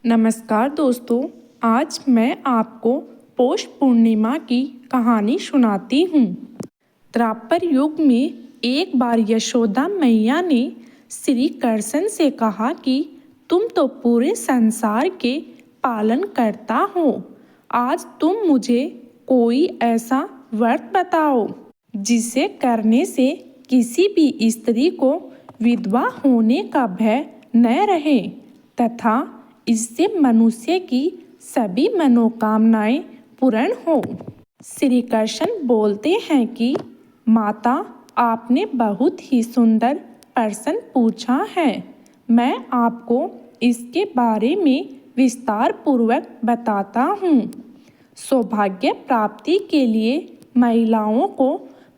नमस्कार दोस्तों, आज मैं आपको पौष पूर्णिमा की कहानी सुनाती हूँ। द्वापर युग में एक बार यशोदा मैया ने श्री कृष्ण से कहा कि तुम तो पूरे संसार के पालन करता हो, आज तुम मुझे कोई ऐसा व्रत बताओ जिसे करने से किसी भी स्त्री को विधवा होने का भय न रहे तथा इससे मनुष्य की सभी मनोकामनाएं पूर्ण हो। श्री कृष्ण बोलते हैं कि माता, आपने बहुत ही सुंदर प्रश्न पूछा है। मैं आपको इसके बारे में विस्तार पूर्वक बताता हूँ। सौभाग्य प्राप्ति के लिए महिलाओं को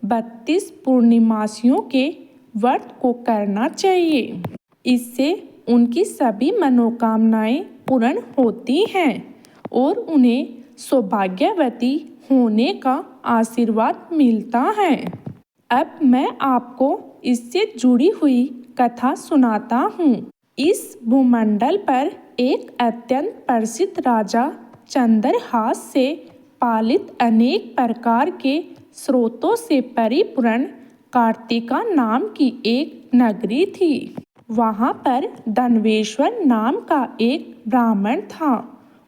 32 पूर्णिमासियों के व्रत को करना चाहिए। इससे उनकी सभी मनोकामनाएं पूर्ण होती हैं और उन्हें सौभाग्यवती होने का आशीर्वाद मिलता है। अब मैं आपको इससे जुड़ी हुई कथा सुनाता हूँ। इस भूमंडल पर एक अत्यंत प्रसिद्ध राजा चंद्रहास से पालित अनेक प्रकार के स्रोतों से परिपूर्ण कार्तिका नाम की एक नगरी थी। वहाँ पर धनवेश्वर नाम का एक ब्राह्मण था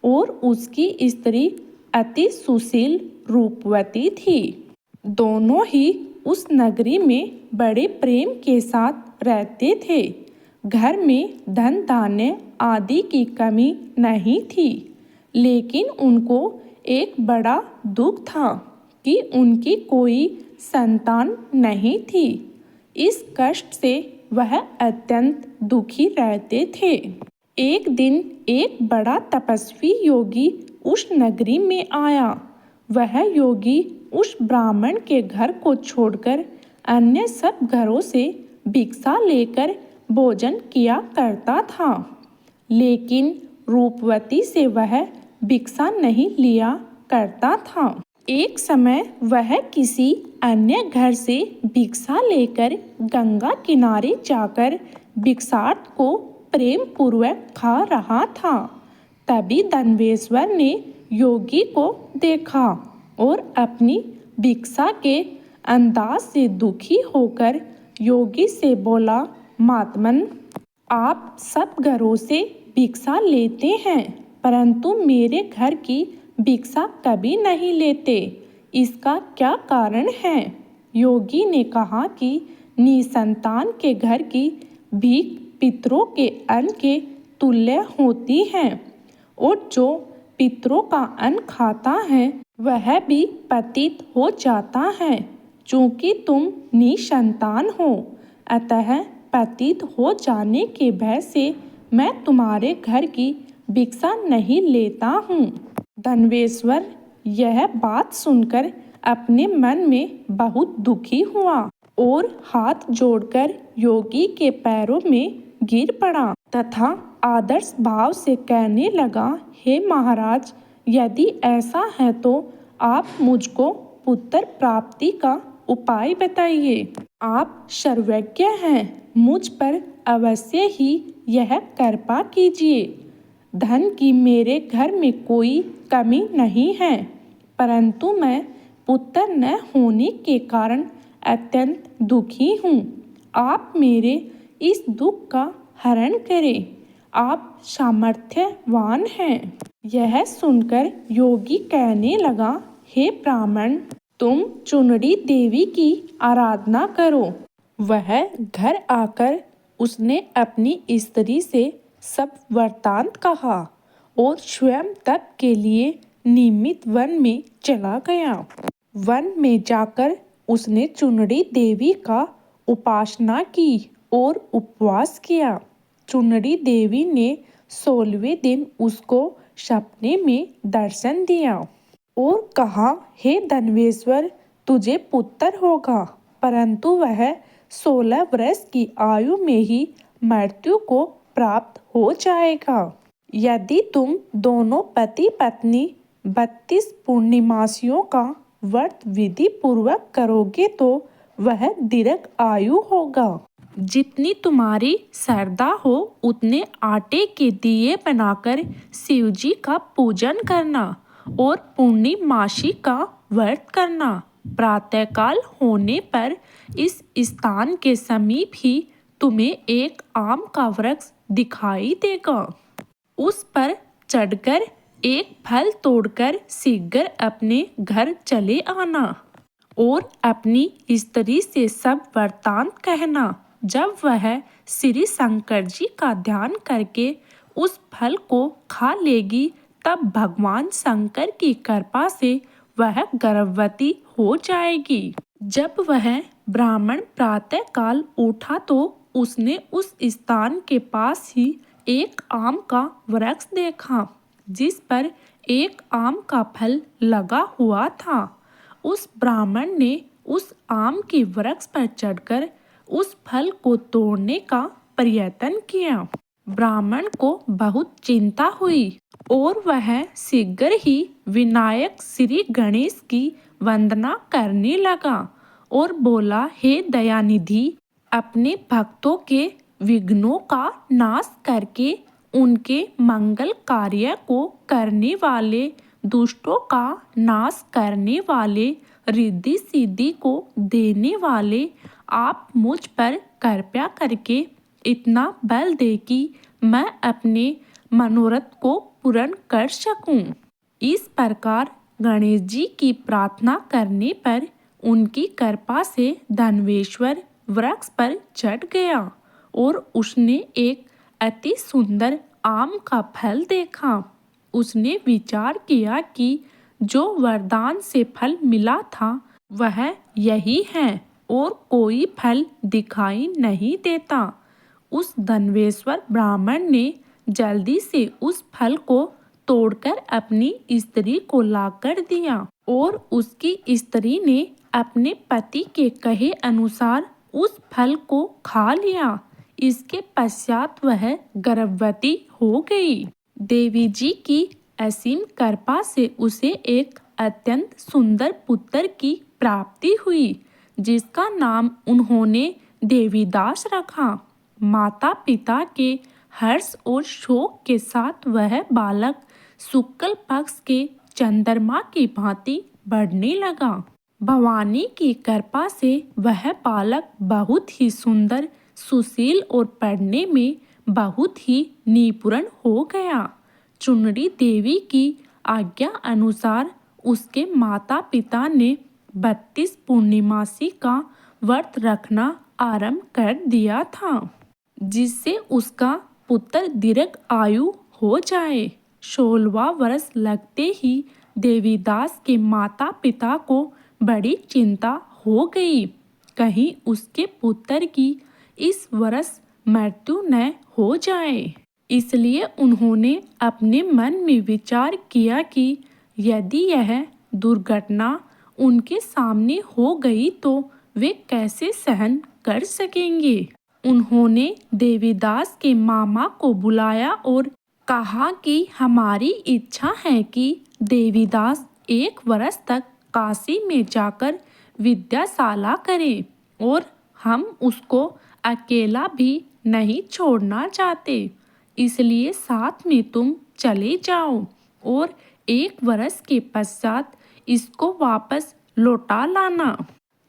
और उसकी स्त्री अति सुशील रूपवती थी। दोनों ही उस नगरी में बड़े प्रेम के साथ रहते थे। घर में धन धान्य आदि की कमी नहीं थी, लेकिन उनको एक बड़ा दुख था कि उनकी कोई संतान नहीं थी। इस कष्ट से वह अत्यंत दुखी रहते थे। एक दिन एक बड़ा तपस्वी योगी उस नगरी में आया। वह योगी उस ब्राह्मण के घर को छोड़कर अन्य सब घरों से भिक्षा लेकर भोजन किया करता था, लेकिन रूपवती से वह भिक्षा नहीं लिया करता था। एक समय वह किसी अन्य घर से भिक्षा लेकर गंगा किनारे जाकर भिक्षार्थ को प्रेम पूर्वक खा रहा था। तभी धनवेश्वर ने योगी को देखा और अपनी भिक्षा के अंदाज से दुखी होकर योगी से बोला, महात्मन, आप सब घरों से भिक्षा लेते हैं, परंतु मेरे घर की भिक्षा कभी नहीं लेते, इसका क्या कारण है? योगी ने कहा कि निसंतान के घर की भीख पितरों के अन्न के तुल्य होती है और जो पितरों का अन्न खाता है वह भी पतित हो जाता है। चूंकि तुम निसंतान हो, अतः पतित हो जाने के भय से मैं तुम्हारे घर की भिक्षा नहीं लेता हूँ। धनवेश्वर यह बात सुनकर अपने मन में बहुत दुखी हुआ और हाथ जोड़कर योगी के पैरों में गिर पड़ा तथा आदर्श भाव से कहने लगा, हे महाराज, यदि ऐसा है तो आप मुझको पुत्र प्राप्ति का उपाय बताइए। आप सर्वज्ञ हैं, मुझ पर अवश्य ही यह कृपा कीजिए। धन की मेरे घर में कोई कमी नहीं है, परंतु मैं पुत्र न होने के कारण अत्यंत दुखी हूँ। आप मेरे इस दुख का हरण करें, आप सामर्थ्यवान हैं। यह सुनकर योगी कहने लगा, हे ब्राह्मण, तुम चुनरी देवी की आराधना करो। वह घर आकर उसने अपनी स्त्री से सब वृत्तांत कहा और स्वयं तप के लिए नियमित वन में चला गया। वन में जाकर उसने चुनरी देवी का उपासना की और उपवास किया। चुनरी देवी ने 16वें दिन उसको सपने में दर्शन दिया और कहा, हे धनवेश्वर, तुझे पुत्र होगा, परंतु वह 16 वर्ष की आयु में ही मृत्यु को प्राप्त हो जाएगा। यदि तुम दोनों पति पत्नी 32 पूर्णिमासियों का व्रत विधि पूर्वक करोगे तो वह दीर्घ आयु होगा। जितनी तुम्हारी श्रद्धा हो उतने आटे के दिए बनाकर शिव जी का पूजन करना और पूर्णिमासी का व्रत करना। प्रातःकाल होने पर इस स्थान के समीप ही तुम्हें एक आम का वृक्ष दिखाई देगा। उस पर चढ़कर एक फल तोड़कर शीघ्र अपने घर चले आना और अपनी स्त्री से सब वृत्तांत कहना। जब वह श्री शंकर जी का ध्यान करके उस फल को खा लेगी तब भगवान शंकर की कृपा से वह गर्भवती हो जाएगी। जब वह ब्राह्मण प्रातःकाल उठा तो उसने उस स्थान के पास ही एक आम का वृक्ष देखा जिस पर एक आम का फल लगा हुआ था। उस ब्राह्मण ने उस आम के वृक्ष पर चढ़कर उस फल को तोड़ने का प्रयत्न किया। ब्राह्मण को बहुत चिंता हुई और वह शीघ्र ही विनायक श्री गणेश की वंदना करने लगा और बोला, हे दयानिधि, अपने भक्तों के विघ्नों का नाश करके उनके मंगल कार्य को करने वाले, दुष्टों का नाश करने वाले, रिद्धि सिद्धि को देने वाले आप मुझ पर कृपा करके इतना बल दे कि मैं अपने मनोरथ को पूर्ण कर सकूं। इस प्रकार गणेश जी की प्रार्थना करने पर उनकी कृपा से धन्वेश्वर वृक्ष पर चढ़ गया और उसने एक अति सुंदर आम का फल देखा। उसने विचार किया कि जो वरदान से फल मिला था वह यही है और कोई फल दिखाई नहीं देता। उस धन्वेश्वर ब्राह्मण ने जल्दी से उस फल को तोड़कर अपनी स्त्री को लाकर दिया और उसकी स्त्री ने अपने पति के कहे अनुसार उस फल को खा लिया। इसके पश्चात वह गर्भवती हो गई। देवी जी की असीम कृपा से उसे एक अत्यंत सुंदर पुत्र की प्राप्ति हुई जिसका नाम उन्होंने देवीदास रखा। माता पिता के हर्ष और शोक के साथ वह बालक शुक्ल पक्ष के चंद्रमा की भांति बढ़ने लगा। भवानी की कृपा से वह बालक बहुत ही सुंदर, सुशील और पढ़ने में बहुत ही निपुण हो गया। चुनरी देवी की आज्ञा अनुसार उसके माता पिता ने 32 पूर्णिमासी का व्रत रखना आरंभ कर दिया था जिससे उसका पुत्र दीर्घ आयु हो जाए। 16वां वर्ष लगते ही देवीदास के माता पिता को बड़ी चिंता हो गई, कहीं उसके पुत्र की इस वर्ष मृत्यु न हो जाए। इसलिए उन्होंने अपने मन में विचार किया कि यदि यह दुर्घटना उनके सामने हो गई तो वे कैसे सहन कर सकेंगे। उन्होंने देवीदास के मामा को बुलाया और कहा कि हमारी इच्छा है कि देवीदास 1 वर्ष तक काशी में जाकर विद्याशाला करे और हम उसको अकेला भी नहीं छोड़ना चाहते, इसलिए साथ में तुम चले जाओ और 1 वर्ष के पश्चात इसको वापस लौटा लाना।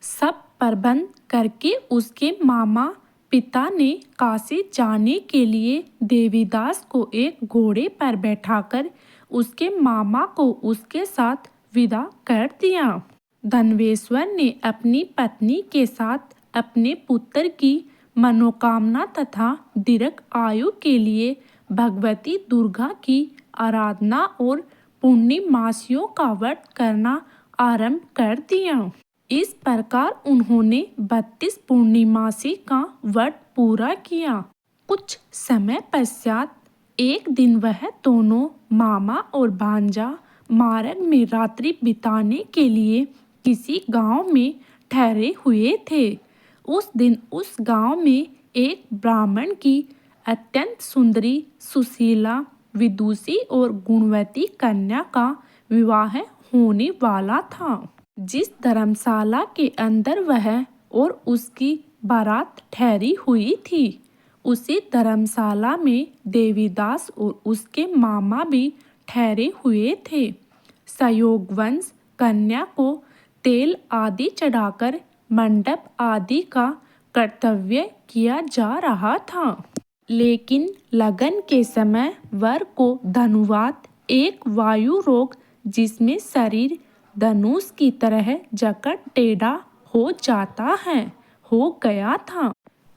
सब प्रबंध करके उसके मामा पिता ने काशी जाने के लिए देवीदास को एक घोड़े पर बैठाकर उसके मामा को उसके साथ विदा कर दिया। धन्वेश्वर ने अपनी पत्नी के साथ अपने पुत्र की मनोकामना तथा दीर्घ आयु के लिए भगवती दुर्गा की आराधना और पूर्णिमासियों का व्रत करना आरंभ कर दिया। इस प्रकार उन्होंने 32 पूर्णिमासी का व्रत पूरा किया। कुछ समय पश्चात एक दिन वह दोनों मामा और भांजा मार्ग में रात्रि बिताने के लिए किसी गांव में ठहरे हुए थे। उस दिन उस गांव में एक ब्राह्मण की अत्यंत सुंदरी, सुशीला, विदुषी और गुणवती कन्या का विवाह होने वाला था। जिस धर्मशाला के अंदर वह और उसकी बारात ठहरी हुई थी। उसी धर्मशाला में देवीदास और उसके मामा भी ठहरे हुए थे। संयोगवश कन्या को तेल आदि चढ़ाकर मंडप आदि का कर्तव्य किया जा रहा था। लेकिन लगन के समय वर को धनुवात, एक वायु रोग जिसमें शरीर धनुष की तरह जकड़ टेढ़ा हो जाता है, हो गया था।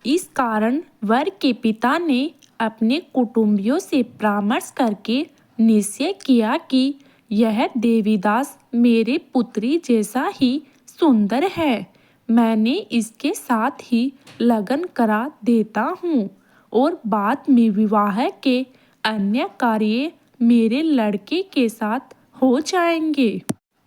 इस कारण वर के पिता ने अपने कुटुंबियों से परामर्श करके निश्चय किया कि यह देवीदास मेरे पुत्री जैसा ही सुंदर है, मैंने इसके साथ ही लगन करा देता हूँ और बाद में विवाह के अन्य कार्य मेरे लड़के के साथ हो जाएंगे।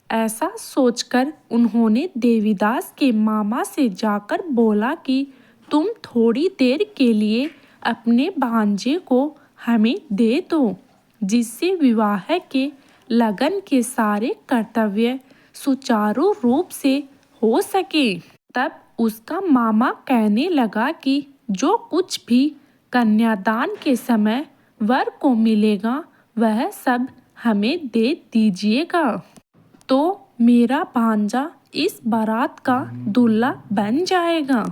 ऐसा सोचकर उन्होंने देवीदास के मामा से जाकर बोला कि तुम थोड़ी देर के लिए अपने भांजे को हमें दे दो, जिससे विवाह के लगन के सारे कर्तव्य सुचारू रूप से हो सके। तब उसका मामा कहने लगा कि जो कुछ भी कन्यादान के समय वर को मिलेगा वह सब हमें दे दीजिएगा, तो मेरा भांजा इस बारात का दूल्हा बन जाएगा।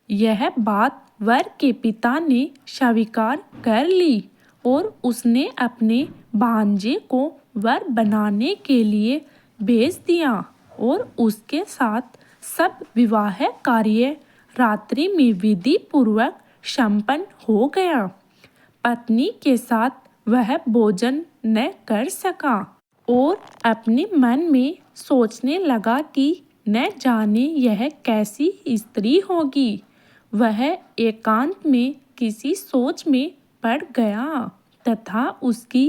यह बात वर के पिता ने स्वीकार कर ली और उसने अपने भांजे को वर बनाने के लिए भेज दिया और उसके साथ सब विवाह कार्य रात्रि में विधि पूर्वक संपन्न हो गया। पत्नी के साथ वह भोजन न कर सका और अपने मन में सोचने लगा कि न जाने यह कैसी स्त्री होगी। वह एकांत में किसी सोच में पड़ गया तथा उसकी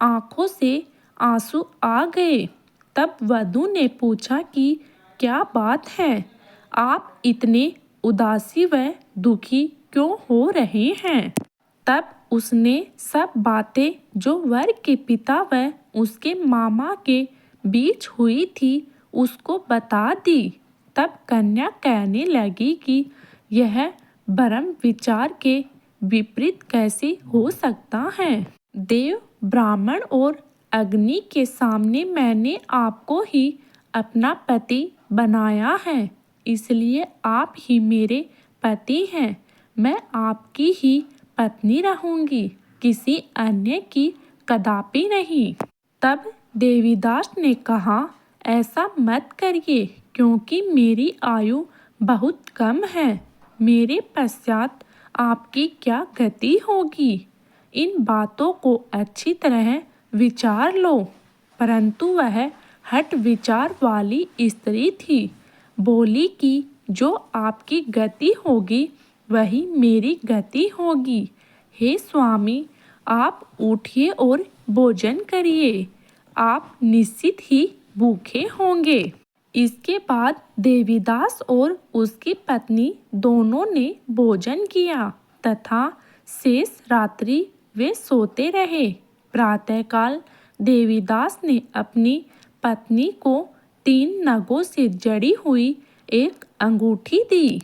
आंखों से आंसू आ गए। तब वधू ने पूछा कि क्या बात है, आप इतने उदासी व दुखी क्यों हो रहे हैं? तब उसने सब बातें जो वर के पिता व उसके मामा के बीच हुई थी उसको बता दी। तब कन्या कहने लगी कि यह भ्रम विचार के विपरीत कैसे हो सकता है। देव, ब्राह्मण और अग्नि के सामने मैंने आपको ही अपना पति बनाया है, इसलिए आप ही मेरे पति हैं। मैं आपकी ही पत्नी रहूंगी, किसी अन्य की कदापि नहीं। तब देवीदास ने कहा, ऐसा मत करिए, क्योंकि मेरी आयु बहुत कम है। मेरे पश्चात आपकी क्या गति होगी? इन बातों को अच्छी तरह विचार लो। परंतु वह हठ विचार वाली स्त्री थी। बोली कि जो आपकी गति होगी वही मेरी गति होगी। हे स्वामी, आप उठिए और भोजन करिए, आप निश्चित ही भूखे होंगे। इसके बाद देवीदास और उसकी पत्नी दोनों ने भोजन किया तथा शेष रात्रि वे सोते रहे। प्रातःकाल देवीदास ने अपनी पत्नी को 3 नगों से जड़ी हुई एक अंगूठी दी,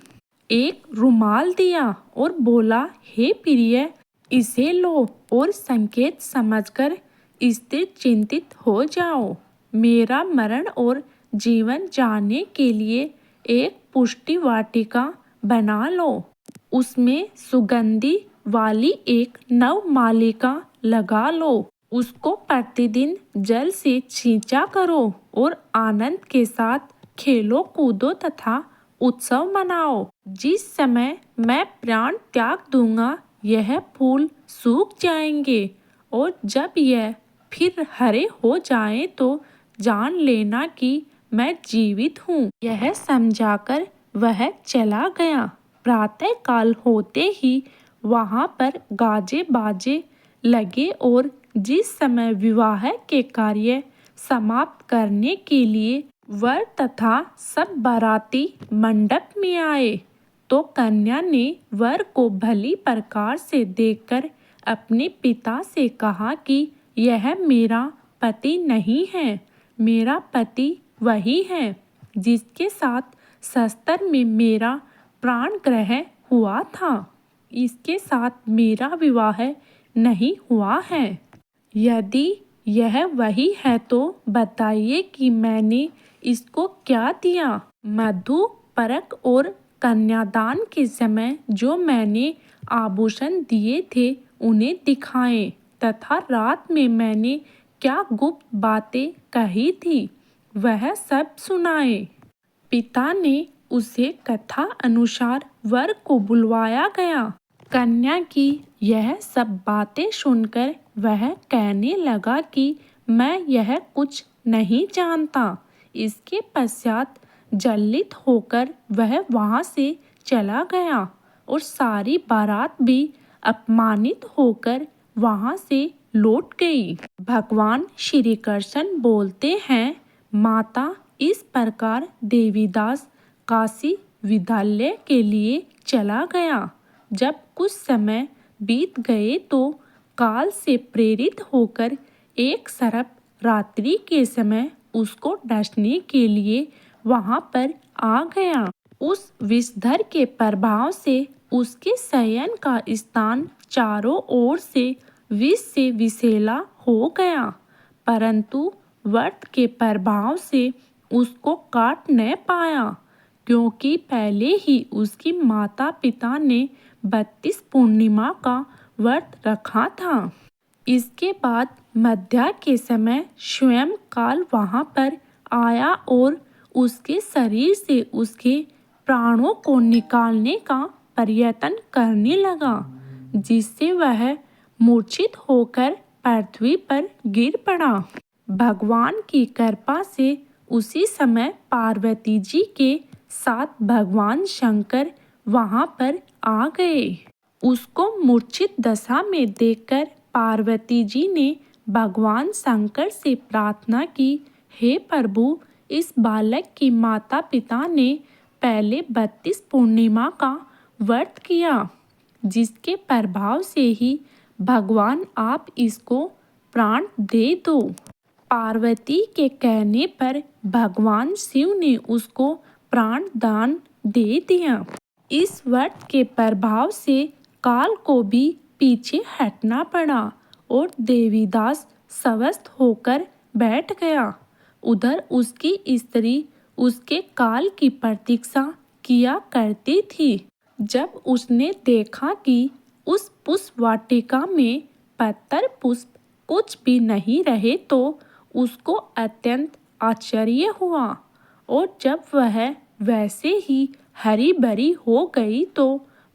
एक रुमाल दिया और बोला, हे प्रिय, इसे लो और संकेत समझकर स्थिर चिंतित हो जाओ। मेरा मरण और जीवन जानने के लिए एक पुष्टि वाटिका बना लो। उसमें सुगंधि वाली एक नवमालिका लगा लो। उसको प्रतिदिन जल से छींचा करो और आनंद के साथ खेलो कूदो तथा उत्सव मनाओ। जिस समय मैं प्राण त्याग दूंगा यह फूल सूख जाएंगे और जब यह फिर हरे हो जाएं तो जान लेना कि मैं जीवित हूँ। यह समझाकर वह चला गया। प्रातः काल होते ही वहाँ पर गाजे बाजे लगे और जिस समय विवाह के कार्य समाप्त करने के लिए वर तथा सब बाराती मंडप में आए तो कन्या ने वर को भली प्रकार से देखकर अपने पिता से कहा कि यह मेरा पति नहीं है, मेरा पति वही है जिसके साथ शस्त्र में मेरा प्राण ग्रहण हुआ था। इसके साथ मेरा विवाह नहीं हुआ है। यदि यह वही है तो बताइए कि मैंने इसको क्या दिया। मधु परक और कन्यादान के समय जो मैंने आभूषण दिए थे उन्हें दिखाएं तथा रात में मैंने क्या गुप्त बातें कही थी वह सब सुनाए। पिता ने उसे कथा अनुसार वर को बुलवाया गया। कन्या की यह सब बातें सुनकर वह कहने लगा कि मैं यह कुछ नहीं जानता। इसके पश्चात जल्लित होकर वह वहाँ से चला गया और सारी बारात भी अपमानित होकर वहाँ से लौट गई। भगवान श्री कृष्ण बोलते हैं, माता इस प्रकार देवीदास काशी विद्यालय के लिए चला गया। जब कुछ समय बीत गए तो काल से प्रेरित होकर एक सर्प रात्रि के समय उसको डसने के लिए वहां पर आ गया। उस विषधर के प्रभाव से उसके शयन का स्थान चारों ओर से विष से विषैला हो गया, परंतु व्रत के प्रभाव से उसको काट न पाया, क्योंकि पहले ही उसकी माता पिता ने 32 पूर्णिमा का व्रत रखा था। इसके बाद मध्या के समय स्वयं काल वहाँ पर आया और उसके शरीर से उसके प्राणों को निकालने का प्रयत्न करने लगा, जिससे वह मूर्छित होकर पृथ्वी पर गिर पड़ा। भगवान की कृपा से उसी समय पार्वती जी के साथ भगवान शंकर वहाँ पर आ गए। उसको मूर्छित दशा में देखकर पार्वती जी ने भगवान शंकर से प्रार्थना की, हे प्रभु, इस बालक की माता पिता ने पहले 32 पूर्णिमा का व्रत किया, जिसके प्रभाव से ही भगवान आप इसको प्राण दे दो। पार्वती के कहने पर भगवान शिव ने उसको प्राण दान दे दिया। इस व्रत के प्रभाव से काल को भी पीछे हटना पड़ा और देवीदास स्वस्थ होकर बैठ गया। उधर उसकी स्त्री उसके काल की प्रतीक्षा किया करती थी। जब उसने देखा कि उस पुष्प वाटिका में पत्तर पुष्प कुछ भी नहीं रहे तो उसको अत्यंत आश्चर्य हुआ, और जब वह वैसे ही हरी भरी हो गई तो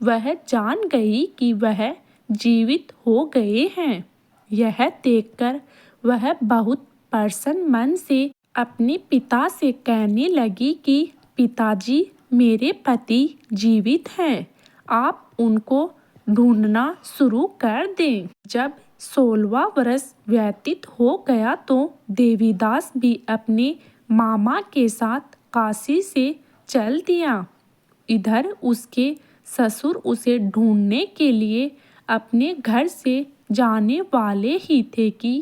वह जान गई कि वह जीवित हो गए हैं। यह देखकर वह बहुत प्रसन्न मन से अपने पिता से कहने लगी कि पिताजी, मेरे पति जीवित हैं, आप उनको ढूंढना शुरू कर दें। जब 16वां वर्ष व्यतीत हो गया तो देवीदास भी अपने मामा के साथ काशी से चल दिया। इधर उसके ससुर उसे ढूंढने के लिए अपने घर से जाने वाले ही थे कि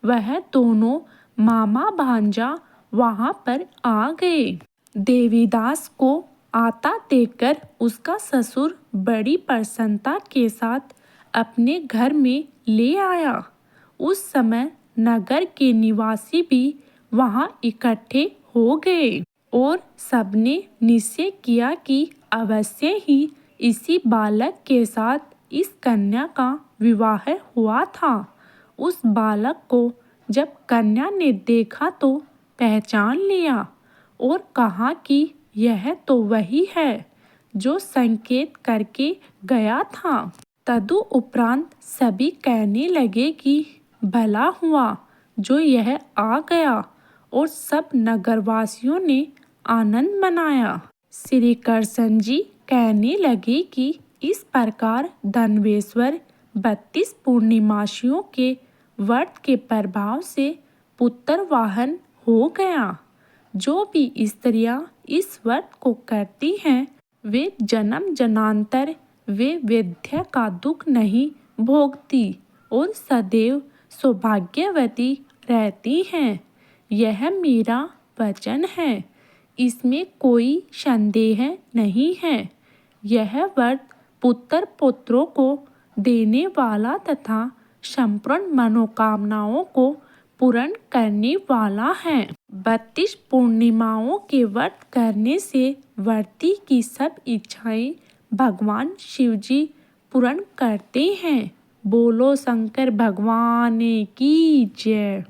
वह दोनों मामा भांजा वहां पर आ गए। देवीदास को आता देखकर उसका ससुर बड़ी प्रसन्नता के साथ अपने घर में ले आया। उस समय नगर के निवासी भी वहां इकट्ठे हो गए और सबने निश्चय किया कि अवश्य ही इसी बालक के साथ इस कन्या का विवाह हुआ था। उस बालक को जब कन्या ने देखा तो पहचान लिया और कहा कि यह तो वही है जो संकेत करके गया था। तदुपरांत सभी कहने लगे कि भला हुआ जो यह आ गया, और सब नगरवासियों ने आनंद मनाया। श्री कृष्ण जी कहने लगे कि इस प्रकार धनवेश्वर 32 पूर्णिमासियों के व्रत के प्रभाव से पुत्र वाहन हो गया। जो भी स्त्रियां इस व्रत को करती हैं वे जन्म जन्मांतर वे विद्या का दुख नहीं भोगती और सदैव सौभाग्यवती रहती हैं। यह मेरा वचन है, इसमें कोई संदेह नहीं है। यह व्रत पुत्र पुत्रों को देने वाला तथा संपूर्ण मनोकामनाओं को पूर्ण करने वाला है। 32 पूर्णिमाओं के व्रत करने से व्रती की सब इच्छाएं भगवान शिव जी पूर्ण करते हैं। बोलो शंकर भगवान की जय।